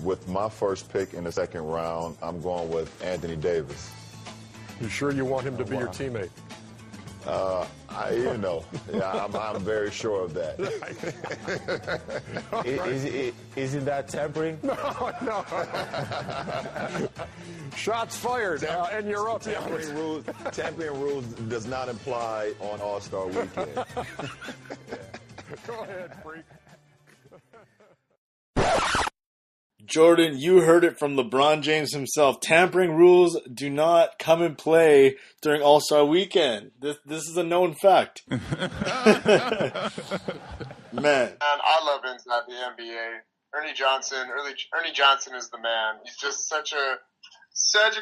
With my first pick in the second round, I'm going with Anthony Davis. You sure you want him to be your teammate? I'm very sure of that. Isn't that tampering? No. Shots fired, and you're up. Tampering rules does not apply on All-Star Weekend. Go ahead, freak. Jordan, you heard it from LeBron James himself. Tampering rules do not come in play during All-Star Weekend. This is a known fact. Man. Man, I love inside the NBA. Ernie Johnson is the man. He's just such a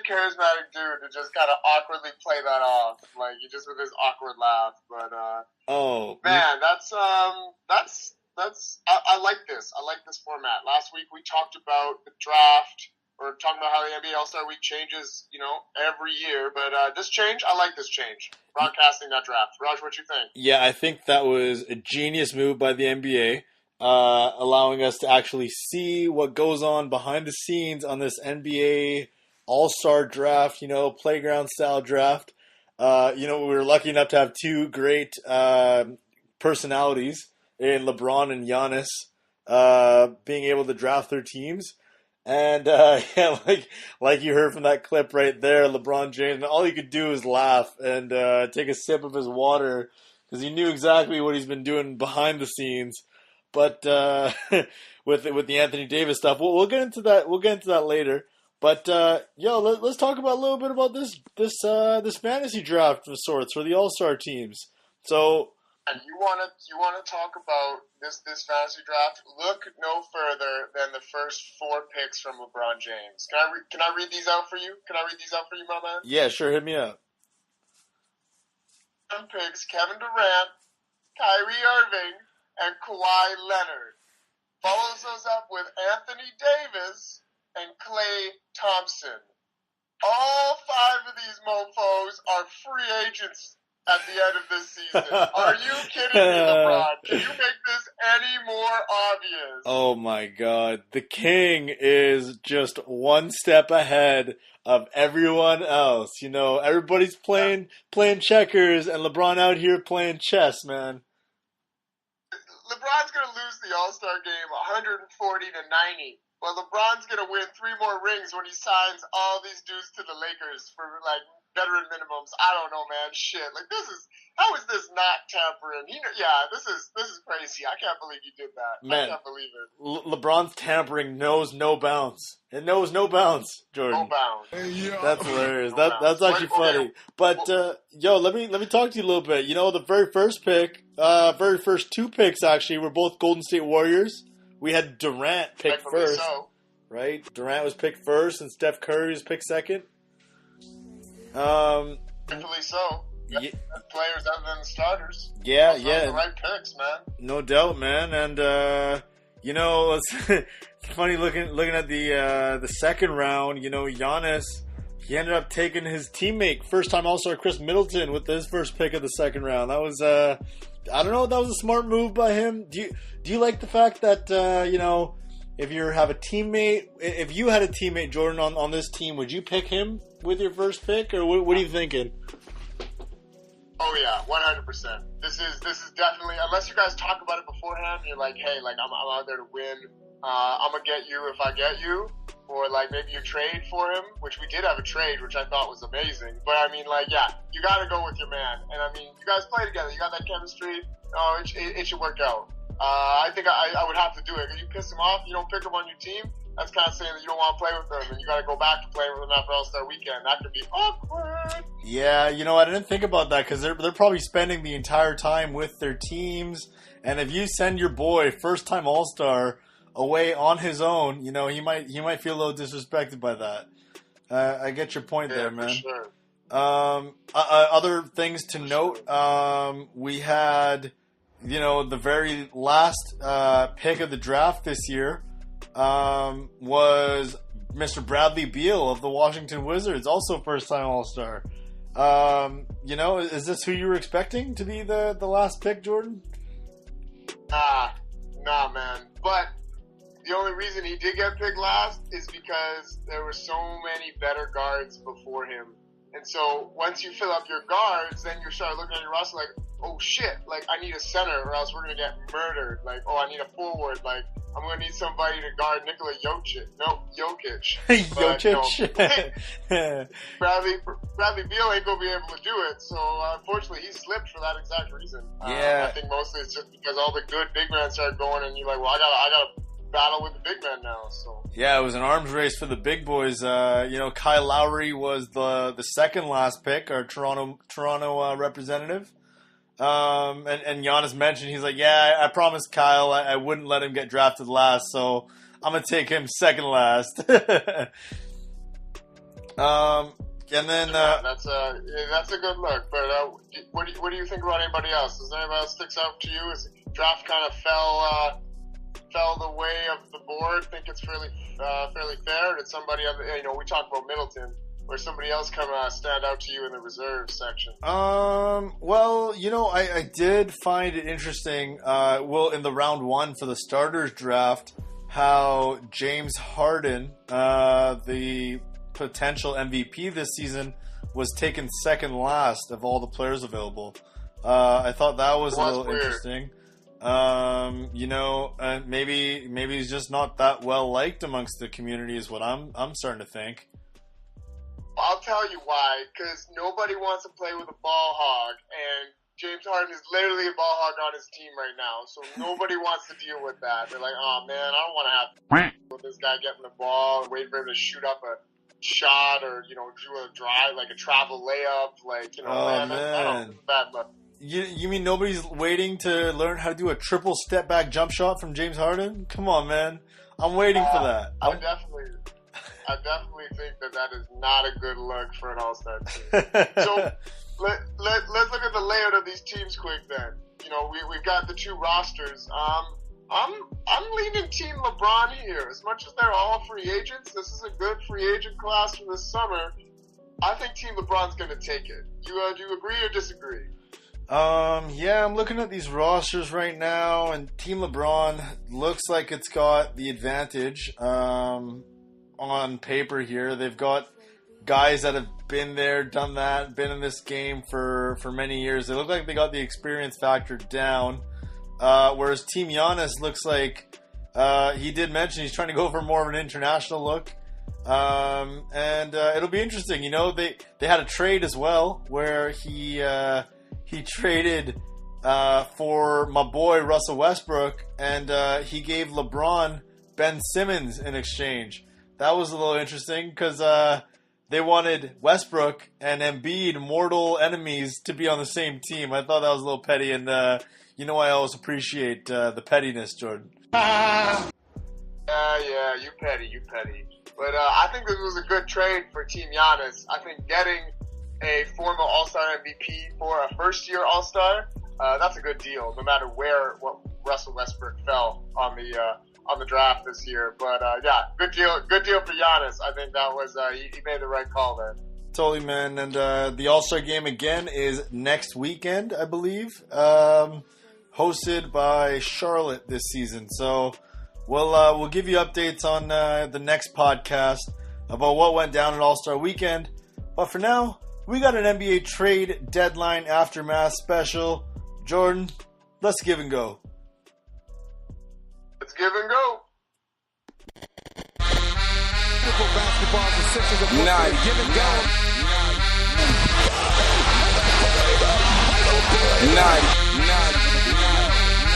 charismatic dude to just kind of awkwardly play that off, like he just with his awkward laugh. But man, I like this. I like this format. Last week we talked about the draft, or talking about how the NBA All-Star Week changes, every year. But I like this change. Broadcasting that draft. Raj, what you think? Yeah, I think that was a genius move by the NBA, allowing us to actually see what goes on behind the scenes on this NBA All-Star draft, playground-style draft. We were lucky enough to have two great personalities in LeBron and Giannis being able to draft their teams. And, like you heard from that clip right there, LeBron James, all he could do is laugh and take a sip of his water because he knew exactly what he's been doing behind the scenes. But with the Anthony Davis stuff, we'll get into that. We'll get into that later. But let's talk about a little bit about this fantasy draft of sorts for the All-Star teams. So. And you want to talk about this fantasy draft? Look no further than the first 4 picks from LeBron James. Can I read these out for you? My man? Yeah, sure. Hit me up. Picks Kevin Durant, Kyrie Irving, and Kawhi Leonard. Follows those up with Anthony Davis and Klay Thompson. All 5 of these mofos are free agents at the end of this season. Are you kidding me, LeBron? Can you make this any more obvious? Oh my God. The king is just one step ahead of everyone else. Everybody's playing checkers and LeBron out here playing chess, man. LeBron's going to lose the All-Star game 140 to 90. Well, LeBron's going to win 3 more rings when he signs all these dudes to the Lakers for, veteran minimums. I don't know, man. Shit. How is this not tampering? This is crazy. I can't believe you did that. Man, I can't believe it. LeBron's tampering knows no bounds. It knows no bounds, Jordan. No bounds. That's hilarious. That's actually funny. But let me talk to you a little bit. The very first pick, very first 2 picks actually were both Golden State Warriors. We had Durant picked first, right? Durant was picked first, and Steph Curry was picked second. Definitely so. Yeah. Players other than the starters. Yeah. The right picks, man. No doubt, man. And it's funny looking at the second round. Giannis, he ended up taking his teammate, first-time All-Star Chris Middleton, with his first pick of the second round. That was I don't know. That was a smart move by him. Do you like the fact that if you had a teammate, Jordan, on this team, would you pick him with your first pick, or what are you thinking? Oh yeah, 100%. This is definitely, unless you guys talk about it beforehand, you're like, hey, I'm out there to win. I'm gonna get you if I get you, or maybe you trade for him, which we did have a trade, which I thought was amazing. But you gotta go with your man, and you guys play together. You got that chemistry. Oh, it should work out. I think I would have to do it. If you piss him off, you don't pick him on your team. That's kind of saying that you don't want to play with them, and you got to go back to playing with them after All-Star Weekend. That could be awkward. Yeah, I didn't think about that because they're probably spending the entire time with their teams, and if you send your boy first-time All-Star away on his own, he might feel a little disrespected by that. I get your point there, man. For sure. Other things to note, we had, the very last pick of the draft this year was Mr. Bradley Beal of the Washington Wizards, also first-time All-Star. Is this who you were expecting to be the last pick, Jordan? Nah, man. But the only reason he did get picked last is because there were so many better guards before him. And so once you fill up your guards, then you start looking at your roster like, oh shit, like I need a center or else we're going to get murdered. Like, oh, I need a forward. Like, I'm going to need somebody to guard Nikola Jokic. No, Jokic. Jokic. Bradley Beal ain't going to be able to do it. So, unfortunately, he slipped for that exact reason. Yeah. I think mostly it's just because all the good big men started going and you're like, well, I got to battle with the big men now. So yeah, it was an arms race for the big boys. Kyle Lowry was the second last pick, our Toronto representative. And Giannis mentioned, he's like, yeah, I promised Kyle I wouldn't let him get drafted last, so I'm gonna take him second last. And then that's a good look. But what do you think about anybody else? Does anybody else sticks out to you? Is the draft kind of fell the way of the board? Think it's fairly fair? Did somebody other, we talked about Middleton, or somebody else come stand out to you in the reserve section? Well, I did find it interesting. In the round one for the starters draft, how James Harden, the potential MVP this season, was taken second last of all the players available. I thought that was a little weird. Interesting. Maybe he's just not that well liked amongst the community is what I'm starting to think. I'll tell you why, because nobody wants to play with a ball hog, and James Harden is literally a ball hog on his team right now, so nobody wants to deal with that. They're like, oh man, I don't want to have with this guy getting the ball and wait for him to shoot up a shot or, do a drive, like a travel layup, man. Bad luck. You mean nobody's waiting to learn how to do a triple step back jump shot from James Harden? Come on, man. I'm waiting for that. I definitely think that is not a good look for an All-Star team. So let's look at the layout of these teams quick then. We've got the two rosters. I'm leaning Team LeBron here. As much as they're all free agents, this is a good free agent class for this summer. I think Team LeBron's going to take it. Do you agree or disagree? Yeah, I'm looking at these rosters right now, and Team LeBron looks like it's got the advantage on paper here. They've got guys that have been there, done that, been in this game for many years. They look like they got the experience factor down, whereas Team Giannis looks like he did mention he's trying to go for more of an international look. And it'll be interesting. They had a trade as well where he traded for my boy Russell Westbrook, and he gave LeBron Ben Simmons in exchange. That was a little interesting because they wanted Westbrook and Embiid, mortal enemies, to be on the same team. I thought that was a little petty, and I always appreciate the pettiness, Jordan. Yeah, you petty. But I think this was a good trade for Team Giannis. I think getting a former All-Star MVP for a first-year All-Star, that's a good deal, no matter what Russell Westbrook fell on the draft this year. But good deal for Giannis. I think that was he made the right call there. Totally, man. And the All-Star game again is next weekend, I believe, hosted by Charlotte this season. So we'll give you updates on the next podcast about what went down at All-Star Weekend. But for now, we got an NBA trade deadline aftermath special. Jordan, let's give and go. Let's give and go.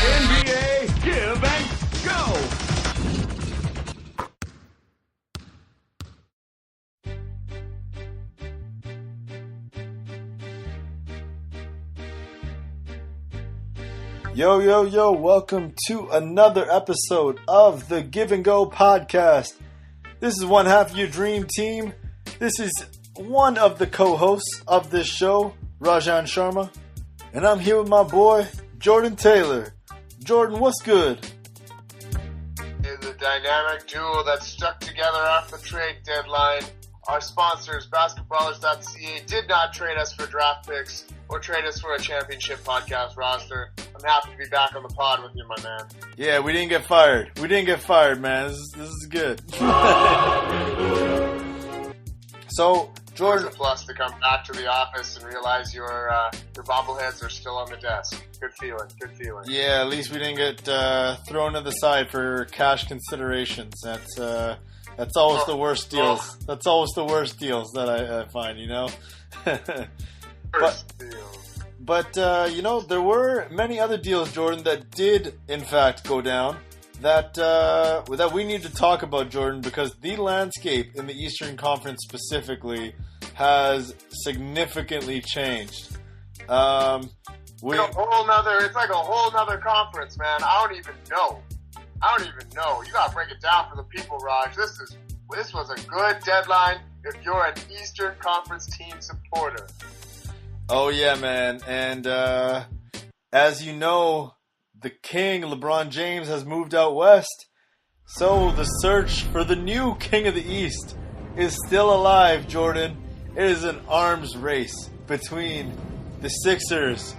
NBA give and go. Yo, welcome to another episode of the Give and Go podcast. This is one half of your dream team. This is one of the co-hosts of this show, Rajan Sharma, and I'm here with my boy, Jordan Taylor. Jordan, what's good? Is a dynamic duo that stuck together after the trade deadline. our sponsors, basketballers.ca, did not trade us for draft picks or trade us for a championship podcast roster. I'm happy to be back on the pod with you, my man. Yeah, we didn't get fired. We didn't get fired, man. This is good. So, Jordan, It's a plus to come back to the office and realize your bobbleheads are still on the desk. Good feeling. Good feeling. yeah, at least we didn't get thrown to the side for cash considerations. That's always the worst deals. That's always the worst deals that I find, you know. First deal. But you know, there were many other deals, Jordan, that did in fact go down. That we need to talk about, Jordan, because the landscape in the Eastern Conference specifically has significantly changed. It's like a whole nother conference, man. I don't even know. You gotta break it down for the people, Raj. This was a good deadline if you're an Eastern Conference team supporter. Oh yeah, man. And as you know, the king, LeBron James, has moved out west. So the search for the new king of the East is still alive, Jordan. It is an arms race between the Sixers,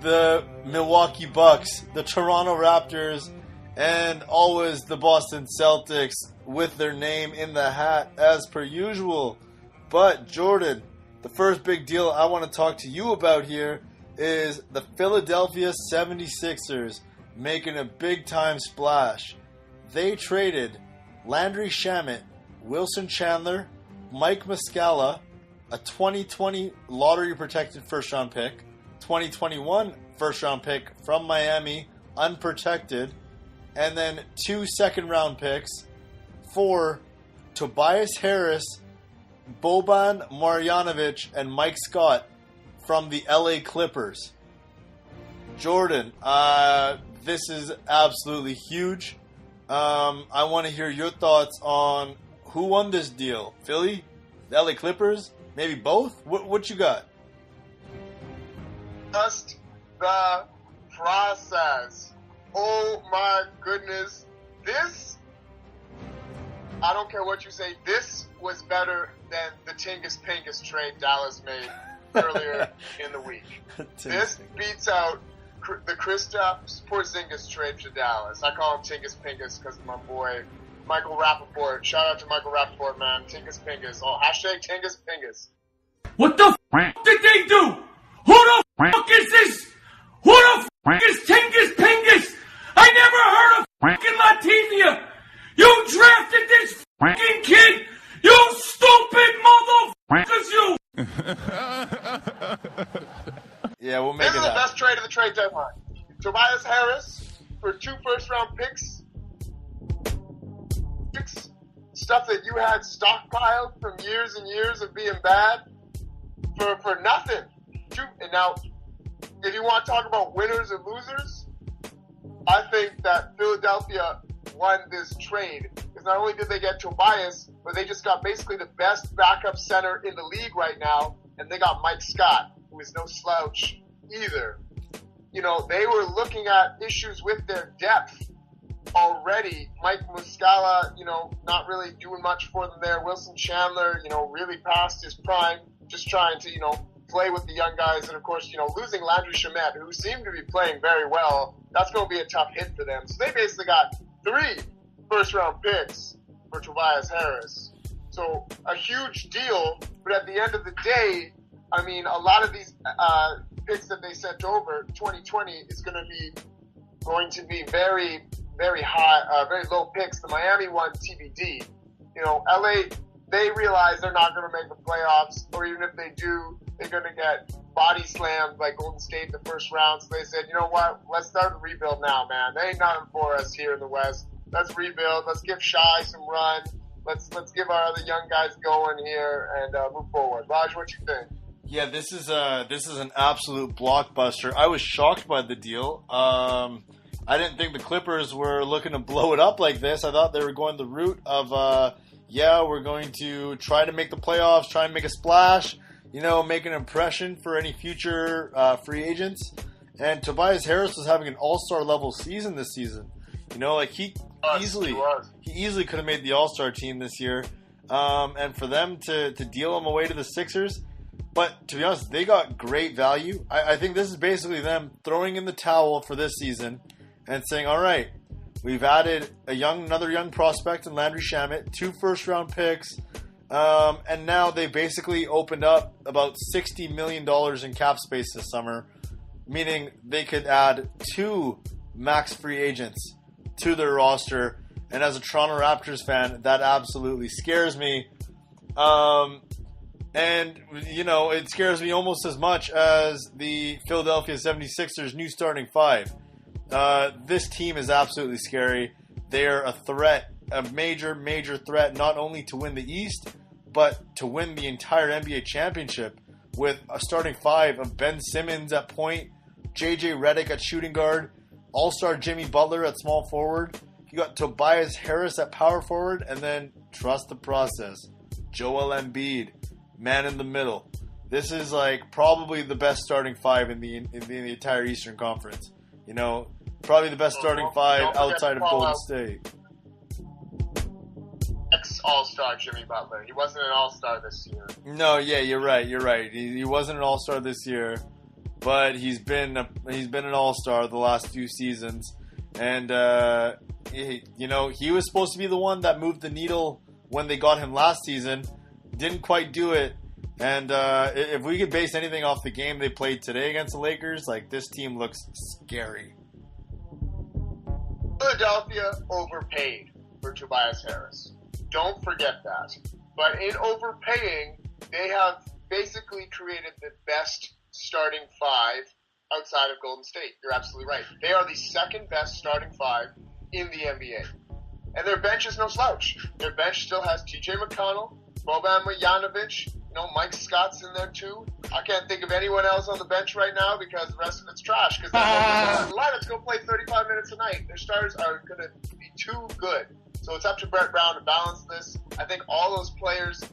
the Milwaukee Bucks, the Toronto Raptors, and always the Boston Celtics with their name in the hat as per usual. But Jordan, the first big deal I want to talk to you about here is the Philadelphia 76ers making a big-time splash. They traded Landry Shamet, Wilson Chandler, Mike Muscala, a 2020 lottery-protected first-round pick, 2021 first-round pick from Miami, unprotected, and then 2 second-round picks for Tobias Harris, Boban Marjanovic, and Mike Scott from the LA Clippers. Jordan, this is absolutely huge. I want to hear your thoughts on who won this deal. Philly? The LA Clippers? Maybe both? What you got? Just the process. Oh my goodness. I don't care what you say, this was better than the Tingus Pingus trade Dallas made earlier in the week. This beats out the Kristaps Porzingis trade to Dallas. I call him Tingus Pingus because of my boy Michael Rappaport. Shout out to Michael Rappaport, man. Tingus Pingus. Oh, hashtag Tingus Pingus. What the f*** did they do? Who the f*** is this? Who the f*** is Tingus Pingus? I never heard of f***ing Latvia. You drafted this f***ing kid. You stupid motherfuckers, you. Yeah, we'll make This it is the happen. best trade of the trade deadline. Tobias Harris for 2 first-round picks. Stuff that you had stockpiled from years and years of being bad for nothing. And now, if you want to talk about winners and losers, I think that Philadelphia won this trade because not only did they get Tobias, but they just got basically the best backup center in the league right now, and they got Mike Scott, who is no slouch either. You know, they were looking at issues with their depth already. Mike Muscala, you know, not really doing much for them there. Wilson Chandler, you know, really past his prime, just trying to, you know, play with the young guys. And of course, you know, losing Landry Shamet, who seemed to be playing very well, that's going to be a tough hit for them. So they basically got 3 first-round picks for Tobias Harris. So a huge deal, but at the end of the day, I mean, a lot of these picks that they sent over, 2020, is going to be very, very high, very low picks. The Miami one, TBD. You know, LA, they realize they're not going to make the playoffs, or even if they do, they're going to get body slammed by Golden State the first round. So they said, you know what, let's start a rebuild now, man. There ain't nothing for us here in the West. Let's rebuild. Let's give Shai some run. Let's give our other young guys going here and move forward. Raj, what you think? Yeah, this is an absolute blockbuster. I was shocked by the deal. I didn't think the Clippers were looking to blow it up like this. I thought they were going the route of, we're going to try to make the playoffs, try and make a splash, you know, make an impression for any future free agents. And Tobias Harris was having an all-star level season this season. You know, like he easily could have made the all-star team this year. and for them to deal him away to the Sixers. But to be honest, they got great value. I think this is basically them throwing in the towel for this season and saying, all right, we've added another young prospect in Landry Shamet, 2 first-round picks, and now they basically opened up about $60 million in cap space this summer, meaning they could add 2 max free agents to their roster. And as a Toronto Raptors fan, that absolutely scares me. And, it scares me almost as much as the Philadelphia 76ers' new starting 5. This team is absolutely scary. They're a threat, a major, major threat, not only to win the East, but to win the entire NBA championship with a starting 5 of Ben Simmons at point, JJ Redick at shooting guard, All-Star Jimmy Butler at small forward. You got Tobias Harris at power forward, and then trust the process. Joel Embiid, man in the middle. This is probably the best starting 5 in the entire Eastern Conference. Probably the best starting 5 outside of Golden State. Ex-All-Star Jimmy Butler. He wasn't an All-Star this year. No, yeah, you're right. He wasn't an All-Star this year, but he's been an All-Star the last few seasons. And he was supposed to be the one that moved the needle when they got him last season. Didn't quite do it. And if we could base anything off the game they played today against the Lakers, this team looks scary. Philadelphia overpaid for Tobias Harris. Don't forget that. But in overpaying, they have basically created the best starting 5 outside of Golden State. You're absolutely right. They are the second best starting 5 in the NBA. And their bench is no slouch. Their bench still has TJ McConnell, Boban Marjanovic, Mike Scott's in there too. I can't think of anyone else on the bench right now because the rest of it's trash. Because let's go play 35 minutes a night. Their starters are going to be too good. So it's up to Brett Brown to balance this. I think all those players,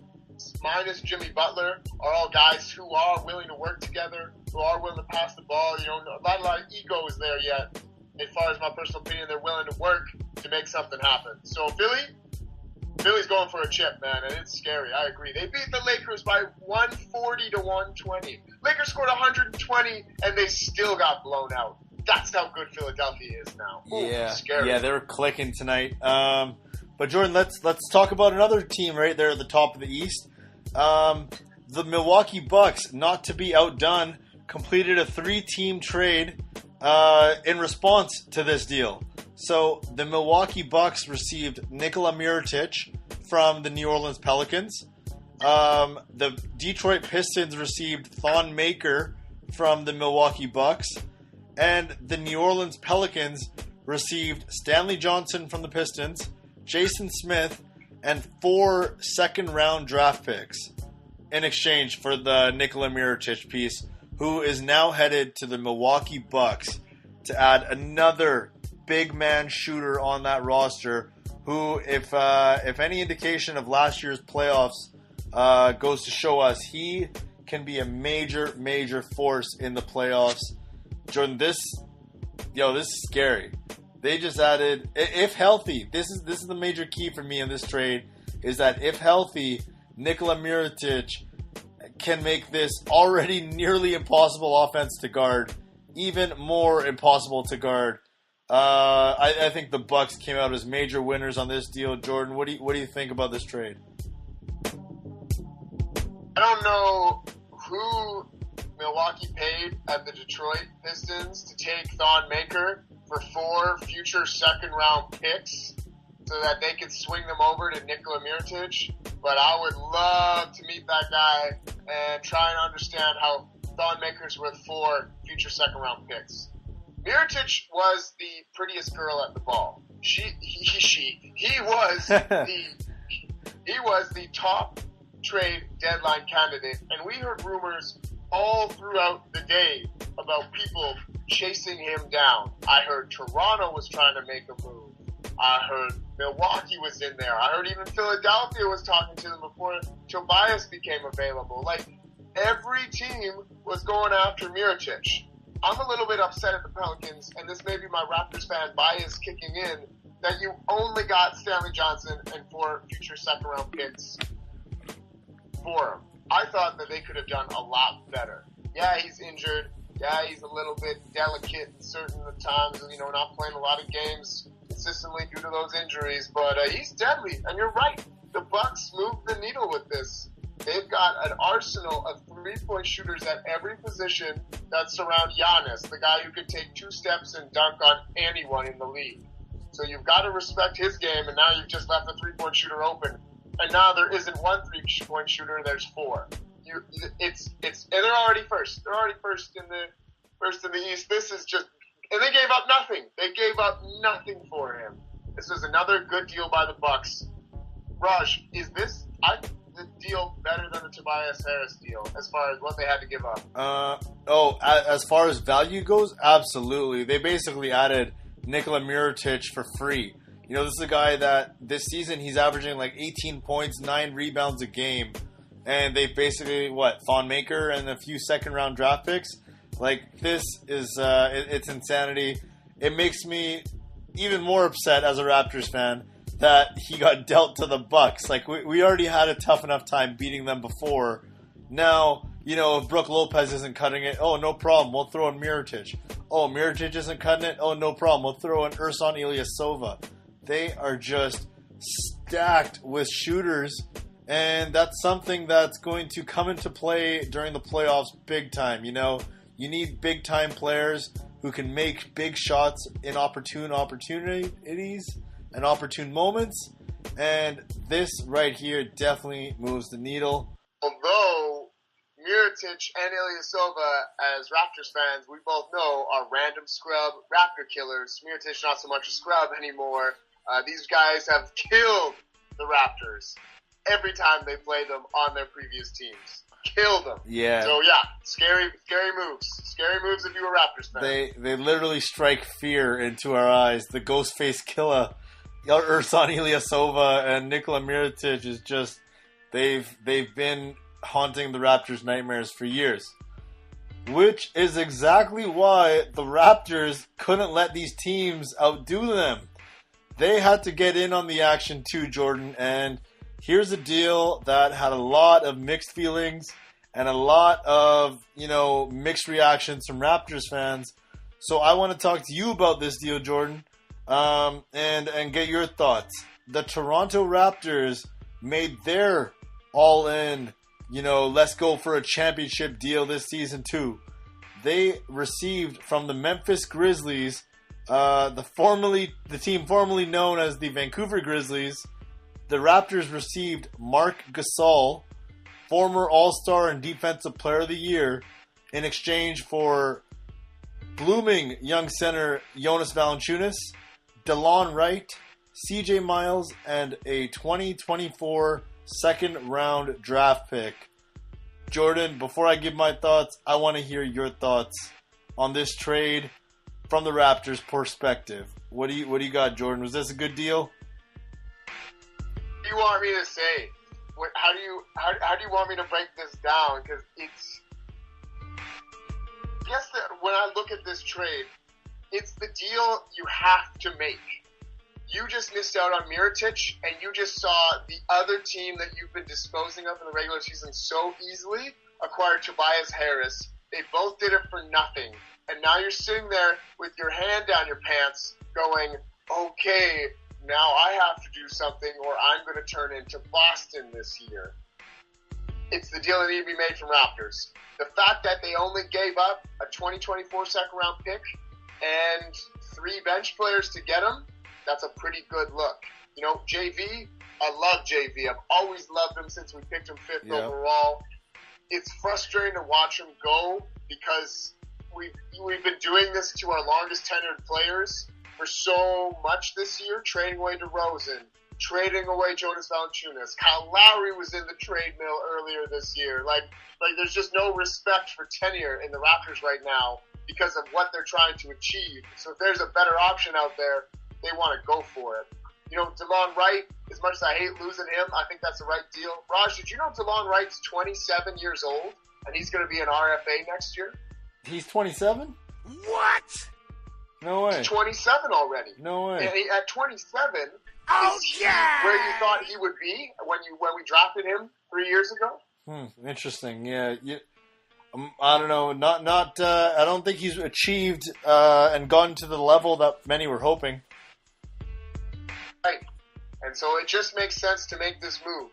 minus Jimmy Butler, are all guys who are willing to work together, who are willing to pass the ball. Not a lot of ego is there yet. As far as my personal opinion, they're willing to work to make something happen. So Philly's going for a chip, man, and it's scary. I agree. They beat the Lakers by 140 to 120. Lakers scored 120, and they still got blown out. That's how good Philadelphia is now. Ooh, yeah, scary. Yeah, they were clicking tonight. But Jordan, let's talk about another team right there at the top of the East. The Milwaukee Bucks, not to be outdone, completed a 3-team trade in response to this deal. So the Milwaukee Bucks received Nikola Mirotic from the New Orleans Pelicans. The Detroit Pistons received Thon Maker from the Milwaukee Bucks. And the New Orleans Pelicans received Stanley Johnson from the Pistons, Jason Smith, and 4 second-round draft picks in exchange for the Nikola Mirotic piece, who is now headed to the Milwaukee Bucks to add another big man shooter on that roster who, if any indication of last year's playoffs goes to show us, he can be a major, major force in the playoffs. Jordan, this is scary. They just added, if healthy, this is the major key for me in this trade, is that if healthy, Nikola Mirotic can make this already nearly impossible offense to guard even more impossible to guard. I think the Bucks came out as major winners on this deal. Jordan, what do you think about this trade? I don't know who Milwaukee paid at the Detroit Pistons to take Thon Maker for 4 future second-round picks so that they could swing them over to Nikola Mirotic. But I would love to meet that guy and try and understand how Thon Maker's worth 4 future second-round picks. Mirotic was the prettiest girl at the ball. He was the top trade deadline candidate, and we heard rumors all throughout the day about people chasing him down. I heard Toronto was trying to make a move. I heard Milwaukee was in there. I heard even Philadelphia was talking to them before Tobias became available. Every team was going after Mirotic. I'm a little bit upset at the Pelicans, and this may be my Raptors fan bias kicking in, that you only got Stanley Johnson and 4 future second-round picks for him. I thought that they could have done a lot better. Yeah, he's injured. Yeah, he's a little bit delicate in certain times, not playing a lot of games consistently due to those injuries, but he's deadly. And you're right. The Bucks moved the needle with this. They've got an arsenal of 3-point shooters at every position that surround Giannis, the guy who could take 2 steps and dunk on anyone in the league. So you've got to respect his game, and now you've just left the 3-point shooter open. And now there isn't 1 3-point shooter, there's 4. And they're already first. They're already first in the East. This is just, and they gave up nothing. They gave up nothing for him. This was another good deal by the Bucks. Raj, is this the deal better than the Tobias Harris deal as far as what they had to give up? As far as value goes, absolutely. They basically added Nikola Mirotic for free. This is a guy that this season he's averaging like 18 points, 9 rebounds a game. And they basically, Thon Maker and a few second-round draft picks. Like, this is, it's insanity. It makes me even more upset as a Raptors fan that he got dealt to the Bucks. Like, we already had a tough enough time beating them before. Now, if Brook Lopez isn't cutting it, oh, no problem, we'll throw in Mirotic. Oh, Mirotic isn't cutting it, oh, no problem, we'll throw in Ersan Ilyasova. They are just stacked with shooters. And that's something that's going to come into play during the playoffs big time. You need big time players who can make big shots in opportune opportunities and opportune moments. And this right here definitely moves the needle. Although Mirotic and Ilyasova, as Raptors fans, we both know are random scrub Raptor killers. Mirotic not so much a scrub anymore. These guys have killed the Raptors every time they play them on their previous teams. Kill them. Yeah. So, yeah, scary moves. Scary moves if you were Raptors fans. They literally strike fear into our eyes. The Ghostface Killer, Ersan Ilyasova and Nikola Mirotic is just, they've been haunting the Raptors' nightmares for years. Which is exactly why the Raptors couldn't let these teams outdo them. They had to get in on the action too, Jordan, and here's a deal that had a lot of mixed feelings and a lot of, mixed reactions from Raptors fans. So I want to talk to you about this deal, Jordan, and get your thoughts. The Toronto Raptors made their all-in, let's go for a championship deal this season too. They received from the Memphis Grizzlies, the team formerly known as the Vancouver Grizzlies. The Raptors received Marc Gasol, former All-Star and Defensive Player of the Year, in exchange for blooming young center Jonas Valanciunas, DeLon Wright, CJ Miles, and a 2024 second-round draft pick. Jordan, before I give my thoughts, I want to hear your thoughts on this trade from the Raptors' perspective. What do you got, Jordan? Was this a good deal? What do you want me to say? How do you want me to break this down? Because when I look at this trade, it's the deal you have to make. You just missed out on Mirotic, and you just saw the other team that you've been disposing of in the regular season so easily acquire Tobias Harris. They both did it for nothing. And now you're sitting there with your hand down your pants going, okay, now I have to do something or I'm going to turn into Boston this year. It's the deal that needed to be made from Raptors. The fact that they only gave up a 2024 second round pick and 3 bench players to get him, that's a pretty good look. JV, I love JV. I've always loved him since we picked him 5th overall. It's frustrating to watch him go because we've been doing this to our longest tenured players for so much this year, trading away DeRozan, trading away Jonas Valanciunas. Kyle Lowry was in the trade mill earlier this year. Like there's just no respect for tenure in the Raptors right now because of what they're trying to achieve. So if there's a better option out there, they want to go for it. DeLon Wright, as much as I hate losing him, I think that's the right deal. Raj, did you know DeLon Wright's 27 years old and he's going to be an RFA next year? He's 27? What? No way. He's 27 already. No way. And at 27, is he where you thought he would be when we drafted him 3 years ago? Interesting. Yeah. I don't know. Not. I don't think he's achieved and gotten to the level that many were hoping. Right. And so it just makes sense to make this move.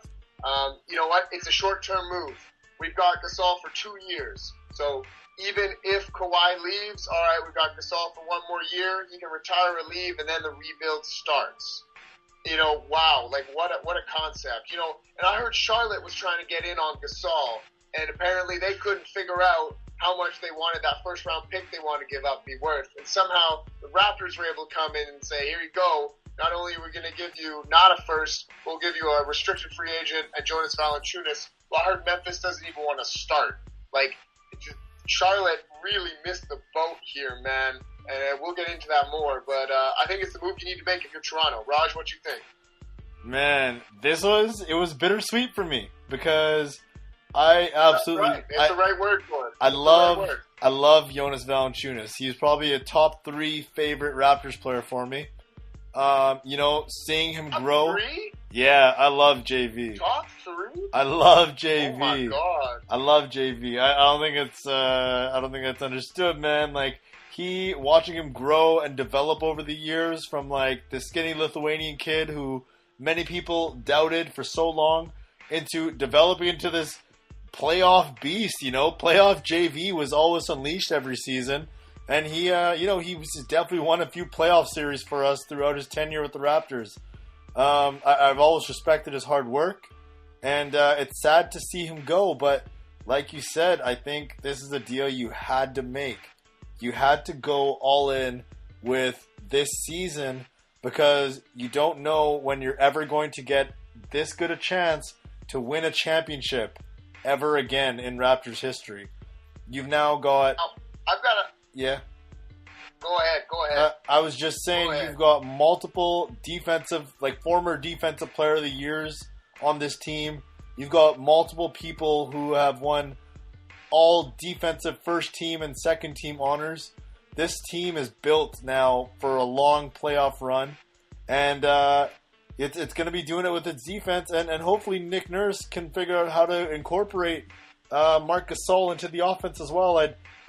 You know what? It's a short-term move. We've got Gasol for 2 years. So even if Kawhi leaves, all right, we've got Gasol for 1 more year. He can retire or leave, and then the rebuild starts. You know, wow, like what a concept. You know, and I heard Charlotte was trying to get in on Gasol, and apparently they couldn't figure out how much they wanted that first-round pick they wanted to give up be worth. And somehow the Raptors were able to come in and say, here you go. Not only are we going to give you not a first, we'll give you a restricted free agent and Jonas Valanciunas. Well, I heard Memphis doesn't even want to start. Like, Charlotte really missed the boat here, man. And we'll get into that more. But I think it's the move you need to make if you're Toronto. Raj, what you think? Man, it was bittersweet for me because I absolutely... That's right. It's the right word for it. I love Jonas Valanciunas. He's probably a top 3 favorite Raptors player for me. You know, seeing him grow. Top 3? Yeah, I love JV. Top 3? I love JV. Oh my god. I love JV. I don't think it's understood, man. Like watching him grow and develop over the years from like the skinny Lithuanian kid who many people doubted for so long into developing into this playoff beast, you know, playoff JV was always unleashed every season. And he, he was definitely won a few playoff series for us throughout his tenure with the Raptors. I've always respected his hard work, and it's sad to see him go. But like you said, I think this is a deal you had to make. You had to go all in with this season because you don't know when you're ever going to get this good a chance to win a championship ever again in Raptors history. You've now got... I've got a... Yeah. Go ahead. I was just saying you've got multiple former defensive player of the years on this team. You've got multiple people who have won all defensive first team and second team honors. This team is built now for a long playoff run. And it's going to be doing it with its defense. And hopefully Nick Nurse can figure out how to incorporate Marc Gasol into the offense as well.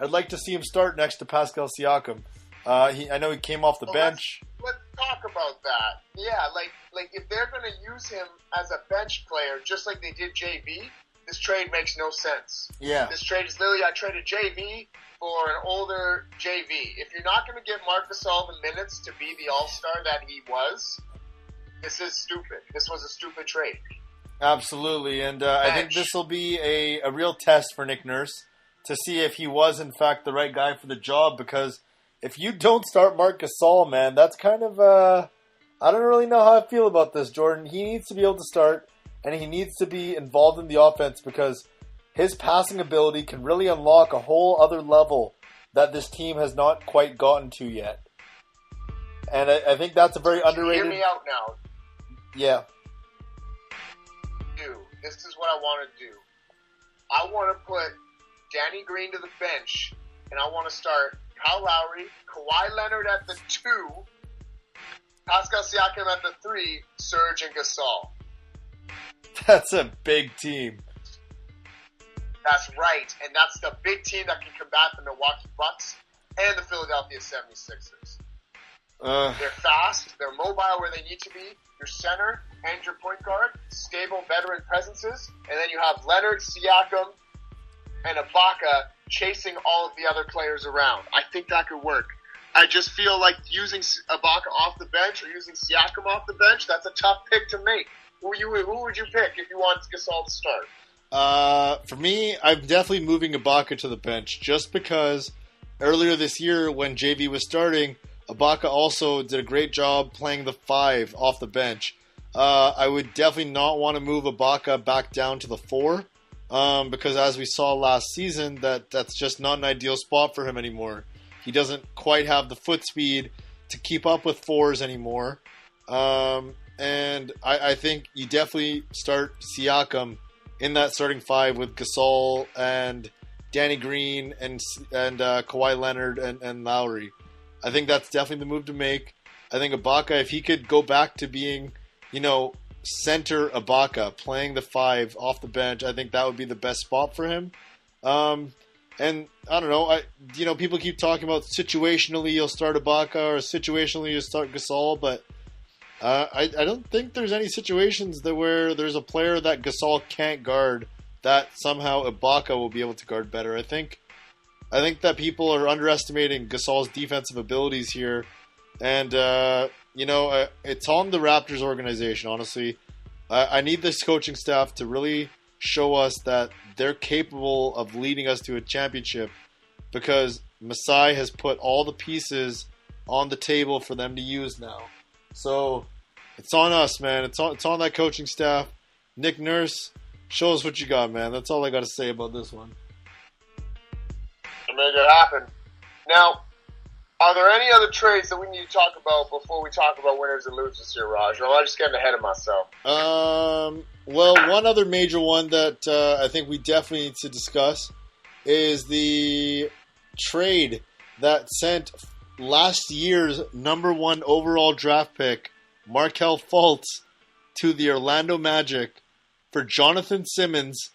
I'd like to see him start next to Pascal Siakam. I know he came off the bench. Let's talk about that. Yeah, like if they're going to use him as a bench player, just like they did JV, this trade makes no sense. Yeah. This trade is literally, I traded JV for an older JV. If you're not going to give Marc Gasol the minutes to be the All-Star that he was, this is stupid. This was a stupid trade. Absolutely, and I think this will be a real test for Nick Nurse to see if he was, in fact, the right guy for the job, because if you don't start Marc Gasol, man, that's kind of, I don't really know how I feel about this, Jordan. He needs to be able to start, and he needs to be involved in the offense, because his passing ability can really unlock a whole other level that this team has not quite gotten to yet. And I think that's a very underrated... Hear me out now. Yeah. This is what I want to do. I want to put Danny Green to the bench, and I want to start Kyle Lowry, Kawhi Leonard at the 2, Pascal Siakam at the 3, Serge and Gasol. That's a big team. That's right, and that's the big team that can combat the Milwaukee Bucks and the Philadelphia 76ers. They're fast, they're mobile where they need to be, your center and your point guard, stable veteran presences, and then you have Leonard, Siakam, and Ibaka chasing all of the other players around. I think that could work. I just feel like using Ibaka off the bench or using Siakam off the bench, that's a tough pick to make. Who would you pick if you want Gasol to start? For me, I'm definitely moving Ibaka to the bench just because earlier this year when JV was starting, Ibaka also did a great job playing the 5 off the bench. I would definitely not want to move Ibaka back down to the 4 because as we saw last season, that's just not an ideal spot for him anymore. He doesn't quite have the foot speed to keep up with 4s anymore. And I think you definitely start Siakam in that starting 5 with Gasol and Danny Green and Kawhi Leonard and Lowry. I think that's definitely the move to make. I think Ibaka, if he could go back to being, center Ibaka, playing the 5 off the bench, I think that would be the best spot for him. And I don't know, people keep talking about situationally you'll start Ibaka or situationally you'll start Gasol, but I don't think there's any situations where there's a player that Gasol can't guard that somehow Ibaka will be able to guard better. I think that people are underestimating Gasol's defensive abilities here. And, it's on the Raptors organization, honestly. I need this coaching staff to really show us that they're capable of leading us to a championship, because Masai has put all the pieces on the table for them to use now. So it's on us, man. It's on that coaching staff. Nick Nurse, show us what you got, man. That's all I got to say about this one. To make it happen. Now, are there any other trades that we need to talk about before we talk about winners and losers here, Raj? Or am I just getting ahead of myself? Well, one other major one that I think we definitely need to discuss is the trade that sent last year's number 1 overall draft pick, Marquelle Fultz, to the Orlando Magic for Jonathan Simmons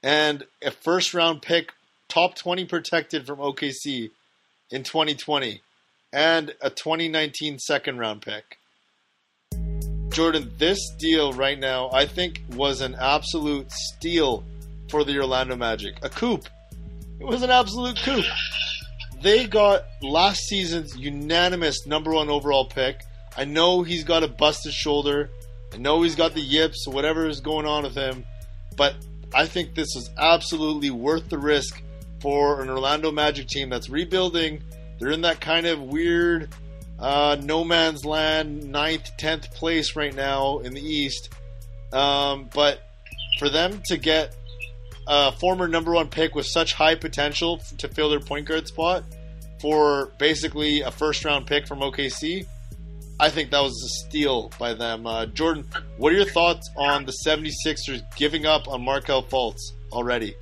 and a first-round pick, top 20 protected from OKC in 2020, and a 2019 second-round pick. Jordan, this deal right now, I think, was an absolute steal for the Orlando Magic. A coup. It was an absolute coup. They got last season's unanimous number 1 overall pick. I know he's got a busted shoulder. I know he's got the yips, whatever is going on with him. But I think this is absolutely worth the risk for an Orlando Magic team that's rebuilding. They're in that kind of weird no man's land, 9th, 10th place right now in the East. But for them to get a former number 1 pick with such high potential to fill their point guard spot for basically a first-round pick from OKC, I think that was a steal by them. Jordan, what are your thoughts on the 76ers giving up on Marquelle Fultz already?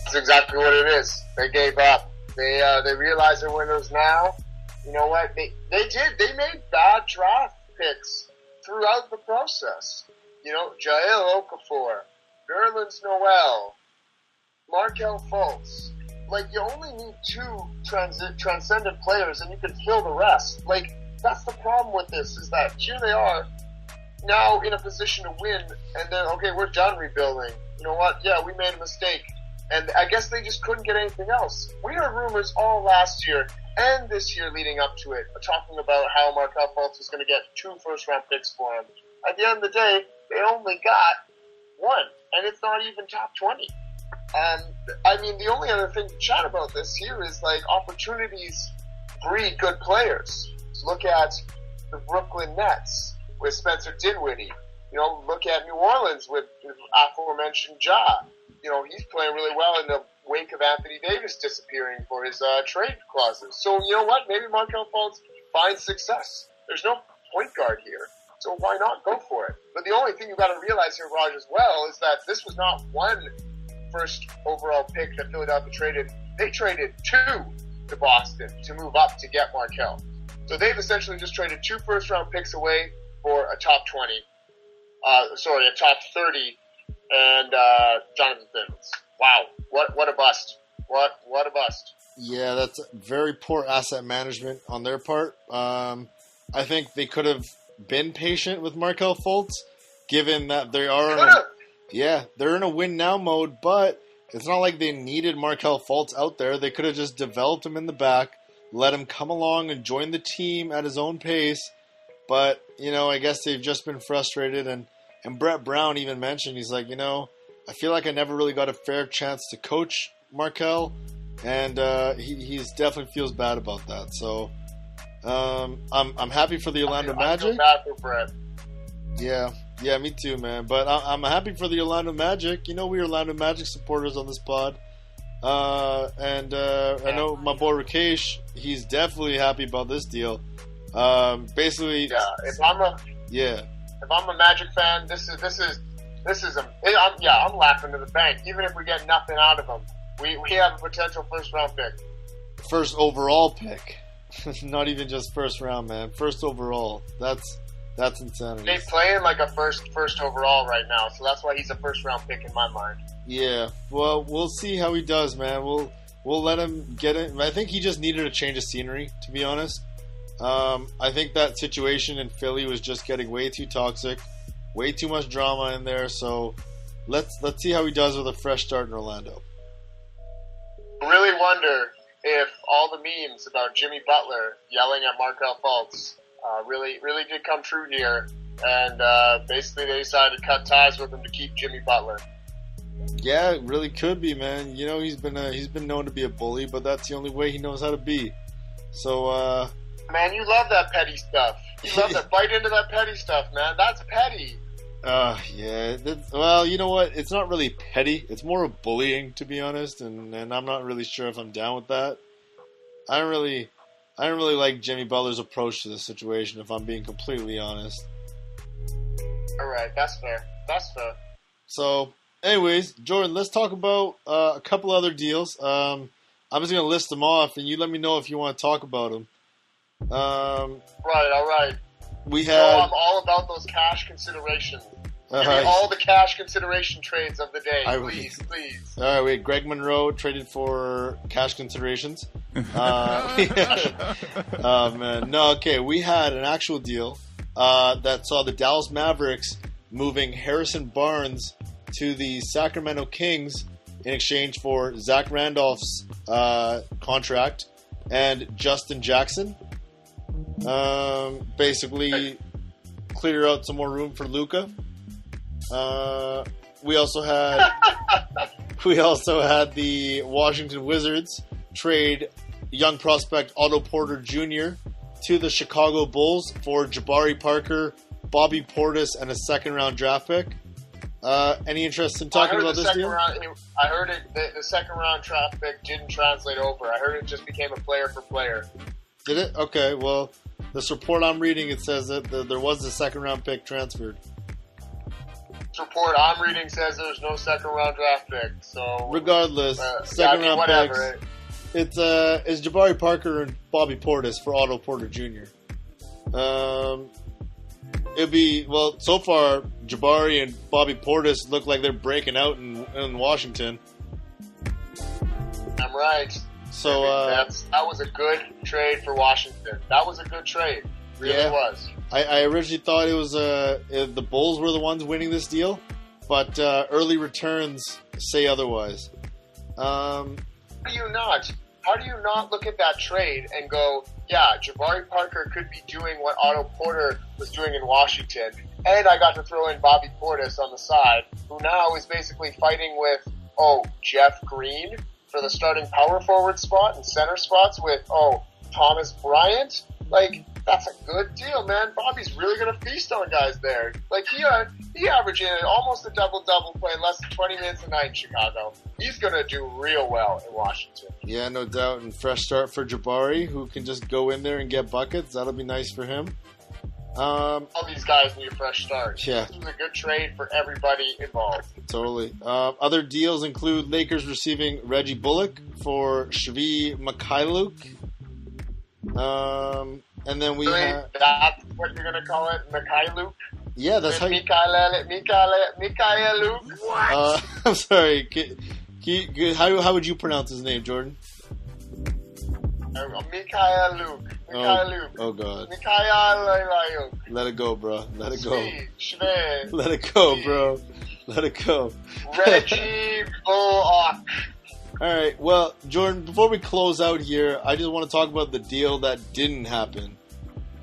That's exactly what it is. They gave up. They realize they're winners now. You know what? They did. They made bad draft picks throughout the process. Jael Okafor, Nerlens Noel, Marquelle Fultz. You only need 2 transcendent players and you can fill the rest. That's the problem with this, is that here they are now in a position to win, and then, okay, we're done rebuilding. You know what? Yeah, we made a mistake. And I guess they just couldn't get anything else. We heard rumors all last year and this year leading up to it, talking about how Marquelle Fultz was going to get 2 first-round picks for him. At the end of the day, they only got 1, and it's not even top 20. The only other thing to chat about this here is, opportunities breed good players. Look at the Brooklyn Nets with Spencer Dinwiddie. Look at New Orleans with aforementioned Ja. He's playing really well in the wake of Anthony Davis disappearing for his trade clauses. So, you know what? Maybe Marquelle Fultz finds success. There's no point guard here, so why not go for it? But the only thing you've got to realize here, Raj, as well, is that this was not 1 first overall pick that Philadelphia traded. They traded 2 to Boston to move up to get Marquelle. So they've essentially just traded 2 first-round picks away for a top 20. A top 30. And Jonathan Simmons. Wow, what a bust! What a bust! Yeah, that's very poor asset management on their part. I think they could have been patient with Marquelle Fultz, given that they are. They're in a win now mode, but it's not like they needed Marquelle Fultz out there. They could have just developed him in the back, let him come along and join the team at his own pace. But I guess they've just been frustrated and. And Brett Brown even mentioned, he's like, I feel like I never really got a fair chance to coach Marquelle, and he's definitely feels bad about that. So I'm happy for the Orlando Magic. I feel bad for Brett. Yeah, me too, man. But I'm happy for the Orlando Magic. We Orlando Magic supporters on this pod. I know my boy Rakesh, he's definitely happy about this deal. Basically, if I'm a Magic fan, this is I'm laughing to the bank. Even if we get nothing out of them, we have a potential first round pick, first overall pick. Not even just first round, man. First overall. That's insanity. They play him like a first overall right now, so that's why he's a first round pick in my mind. Yeah. Well, we'll see how he does, man. We'll let him get it. I think he just needed a change of scenery, to be honest. I think that situation in Philly was just getting way too toxic, way too much drama in there. So let's see how he does with a fresh start in Orlando. I really wonder if all the memes about Jimmy Butler yelling at Marquelle Fultz really did come true here, and basically they decided to cut ties with him to keep Jimmy Butler. Yeah, it really could be, man. You know, he's been known to be a bully, but that's the only way he knows how to be. So, man, you love that petty stuff. You love that. Bite into that petty stuff, man. That's petty. Yeah. Well, you know what? It's not really petty. It's more of bullying, to be honest, and I'm not really sure if I'm down with that. I don't really like Jimmy Butler's approach to this situation, if I'm being completely honest. All right, that's fair. So, anyways, Jordan, let's talk about a couple other deals. I'm just going to list them off, and you let me know if you want to talk about them. Right, all right. We So had... I'm all about those cash considerations. Give me all the cash consideration trades of the day, please. All right, we had Greg Monroe traded for cash considerations. Oh, man. No, okay, we had an actual deal that saw the Dallas Mavericks moving Harrison Barnes to the Sacramento Kings in exchange for Zach Randolph's contract and Justin Jackson. Basically clear out some more room for Luka. We also had the Washington Wizards trade young prospect Otto Porter Jr. to the Chicago Bulls for Jabari Parker, Bobby Portis, and a second-round draft pick. Any interest in talking about this deal? I heard the second-round draft pick didn't translate over. I heard it just became a player for player. Did it? Okay, well, this report I'm reading, it says that there was a second-round pick transferred. This report I'm reading says there's no second-round draft pick. So regardless, second-round picks. It's Jabari Parker and Bobby Portis for Otto Porter Jr. It'd be, well, so far, Jabari and Bobby Portis look like they're breaking out in Washington. I'm right. So that was a good trade for Washington. That was a good trade. Really was. I originally thought it was the Bulls were the ones winning this deal, but early returns say otherwise. How do you not look at that trade and go, yeah, Jabari Parker could be doing what Otto Porter was doing in Washington, and I got to throw in Bobby Portis on the side, who now is basically fighting with, Jeff Green for the starting power forward spot and center spots with, Thomas Bryant? Like, that's a good deal, man. Bobby's really going to feast on guys there. Like, he averaged almost a double-double, playing less than 20 minutes a night in Chicago. He's going to do real well in Washington. Yeah, no doubt. And fresh start for Jabari, who can just go in there and get buckets. That'll be nice for him. All these guys need a fresh start. Yeah. This was a good trade for everybody involved. Totally. Other deals include Lakers receiving Reggie Bullock for Shvi Mikhailuk. And then we have... That's what you're going to call it? Mikhailuk? Yeah, that's how you... Mikhailuk? What? I'm sorry. How would you pronounce his name, Jordan? Mikhailuk. Oh, God. Mikhailuk. Let it go, bro. Let it go. Shve. Let it go, bro. Let it go. Reggie Bullock. All right. Well, Jordan, before we close out here, I just want to talk about the deal that didn't happen.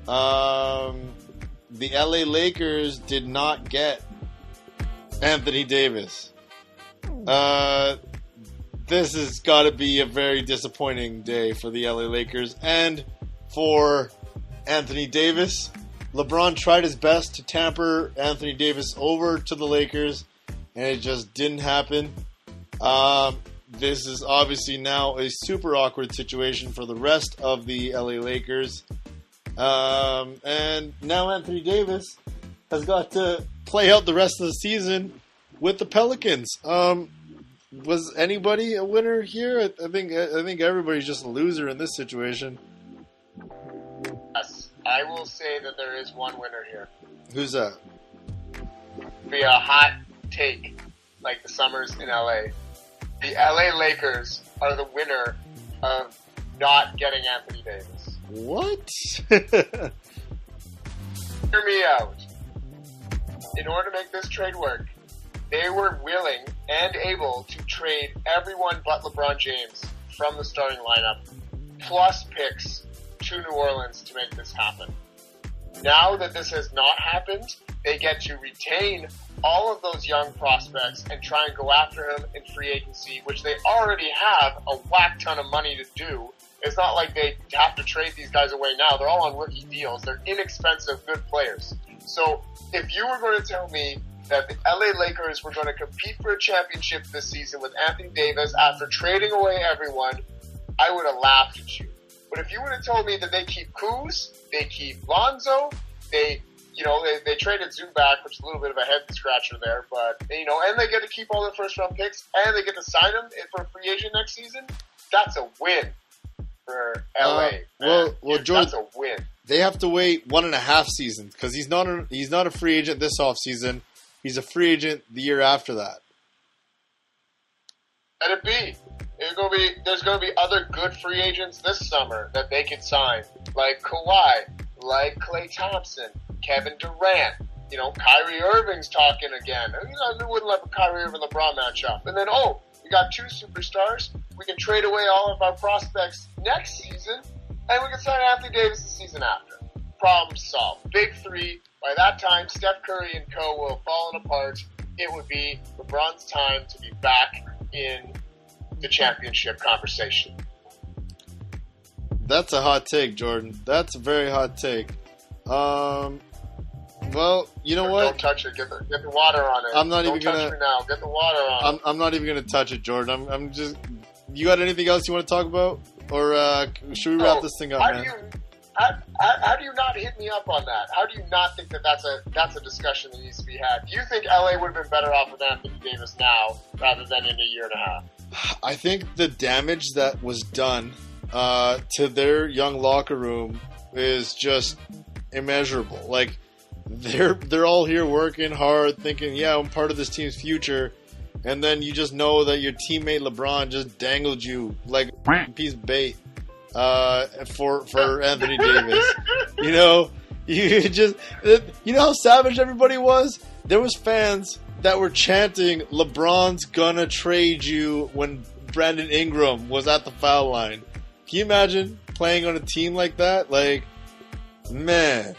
The LA Lakers did not get Anthony Davis. This has got to be a very disappointing day for the LA Lakers and for Anthony Davis. LeBron tried his best to tamper Anthony Davis over to the Lakers, and it just didn't happen. This is obviously now a super awkward situation for the rest of the LA Lakers. And now Anthony Davis has got to play out the rest of the season with the Pelicans. Was anybody a winner here? I think everybody's just a loser in this situation. I will say that there is one winner here. Who's that? Be a hot take, like the summers in LA. The LA Lakers are the winner of not getting Anthony Davis. What? Hear me out. In order to make this trade work, they were willing and able to trade everyone but LeBron James from the starting lineup, plus picks to New Orleans to make this happen. Now that this has not happened, they get to retain all of those young prospects and try and go after him in free agency, which they already have a whack ton of money to do. It's not like they have to trade these guys away now. They're all on rookie deals. They're inexpensive, good players. So if you were going to tell me that the LA Lakers were going to compete for a championship this season with Anthony Davis after trading away everyone, I would have laughed at you. But if you would have told me that they keep Kuz, they keep Lonzo, they traded Zubac, which is a little bit of a head scratcher there, but, and they get to keep all their first round picks, and they get to sign them for a free agent next season, that's a win for LA. Well, George, that's a win. they have to wait 1.5 seasons because he's not a free agent this offseason. He's a free agent the year after that. Let it be. There's going to be other good free agents this summer that they could sign, like Kawhi, like Klay Thompson, Kevin Durant. Kyrie Irving's talking again. I wouldn't let the Kyrie Irving LeBron match up. And then, we got 2 superstars. We can trade away all of our prospects next season, and we can sign Anthony Davis the season after. Problem solved. Big 3. By that time, Steph Curry and co. will have fallen apart. It would be LeBron's time to be back in the championship conversation. That's a hot take, Jordan. That's a very hot take. Well, you know what? Don't touch it. Get the water on it. I'm not Don't even gonna. touch me now. Get the water on it. I'm not even gonna touch it, Jordan. I'm just. You got anything else you want to talk about, or should we wrap this thing up, man? How do you not hit me up on that? How do you not think that's a discussion that needs to be had? Do you think LA would have been better off with Anthony Davis now rather than in a year and a half? I think the damage that was done to their young locker room is just immeasurable. Like they're all here working hard, thinking, "Yeah, I'm part of this team's future," and then you just know that your teammate LeBron just dangled you like a piece of bait for Anthony Davis. You know how savage everybody was? There was fans that were chanting, "LeBron's gonna trade you," when Brandon Ingram was at the foul line. Can you imagine playing on a team like that? Like, man.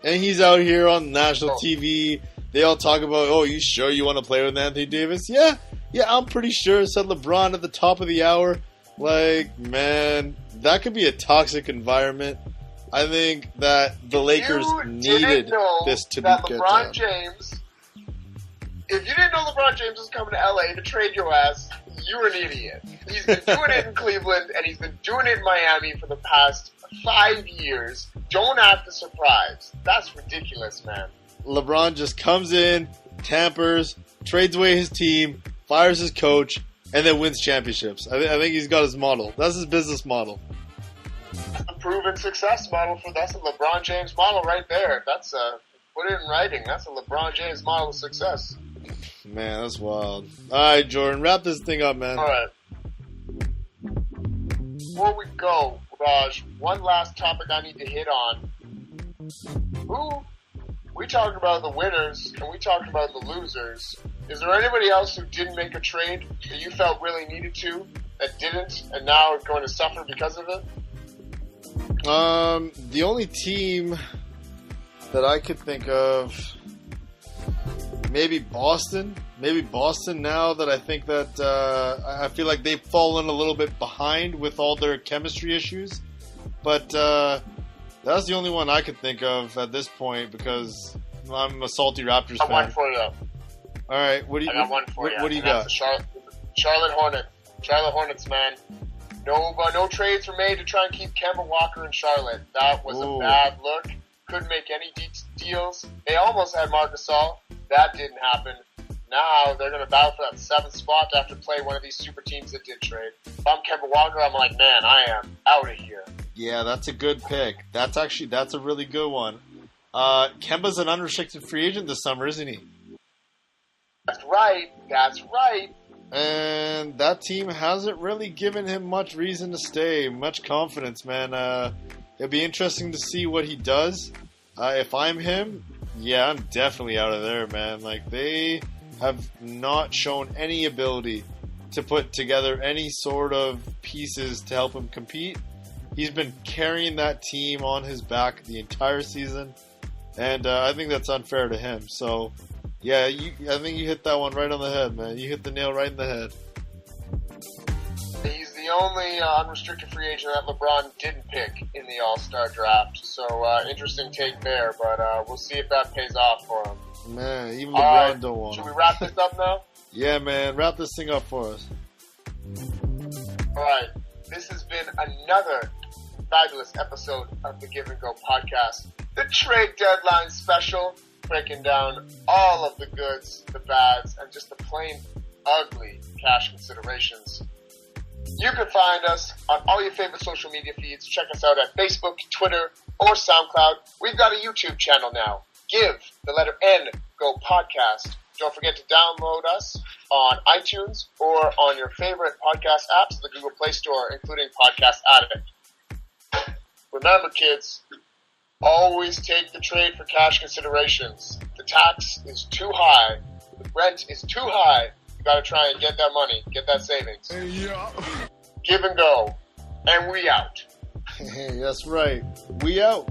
And he's out here on national TV. They all talk about, "Oh, you sure you want to play with Anthony Davis?" Yeah, I'm pretty sure, said LeBron at the top of the hour. Like, man, that could be a toxic environment. I think that the Lakers needed this to be LeBron James. If you didn't know LeBron James was coming to LA to trade your ass, you're an idiot. He's been doing it in Cleveland, and he's been doing it in Miami for the past 5 years. Don't act the surprise. That's ridiculous, man. LeBron just comes in, tampers, trades away his team, fires his coach, and then wins championships. I think he's got his model. That's his business model. That's a proven success model that's a LeBron James model right there. That's put it in writing. That's a LeBron James model of success. Man, that's wild. All right, Jordan, wrap this thing up, man. All right. Before we go, Raj, one last topic I need to hit on. We talked about the winners and we talked about the losers. Is there anybody else who didn't make a trade that you felt really needed to, that didn't, and now are going to suffer because of it? The only team that I could think of, maybe Boston. Maybe Boston, now that I think that I feel like they've fallen a little bit behind with all their chemistry issues. But that's the only one I could think of at this point because I'm a salty Raptors fan. I got one for you. All right, what do you got? Charlotte Hornets. Charlotte Hornets, man. No trades were made to try and keep Kemba Walker in Charlotte. That was a bad look. Couldn't make any deals. They almost had Marc Gasol. That didn't happen. Now they're going to battle for that 7th spot to have to play one of these super teams that did trade. If I'm Kemba Walker, I'm like, man, I am out of here. Yeah, that's a good pick. That's a really good one. Kemba's an unrestricted free agent this summer, isn't he? That's right. And that team hasn't really given him much reason to stay, much confidence, man. It'll be interesting to see what he does. If I'm him, yeah, I'm definitely out of there, man. Like, they have not shown any ability to put together any sort of pieces to help him compete. He's been carrying that team on his back the entire season, and I think that's unfair to him. So, yeah, I think you hit that one right on the head, man. You hit the nail right in the head. He's the only unrestricted free agent that LeBron didn't pick in the All-Star draft. So, interesting take there, but we'll see if that pays off for him. Man, even LeBron don't want Should him. we wrap this up now? Yeah, man, wrap this thing up for us. All right. This has been another fabulous episode of the Give and Go podcast, the trade deadline special, breaking down all of the goods, the bads, and just the plain ugly cash considerations. You can find us on all your favorite social media feeds. Check us out at Facebook, Twitter, or SoundCloud. We've got a YouTube channel now. Give the letter N Go podcast. Don't forget to download us on iTunes or on your favorite podcast apps, the Google Play Store, including Podcast Addict. Remember, kids, always take the trade for cash considerations. The tax is too high. The rent is too high. You got to try and get that money, get that savings. Yeah. Give and go. And we out. That's right. We out.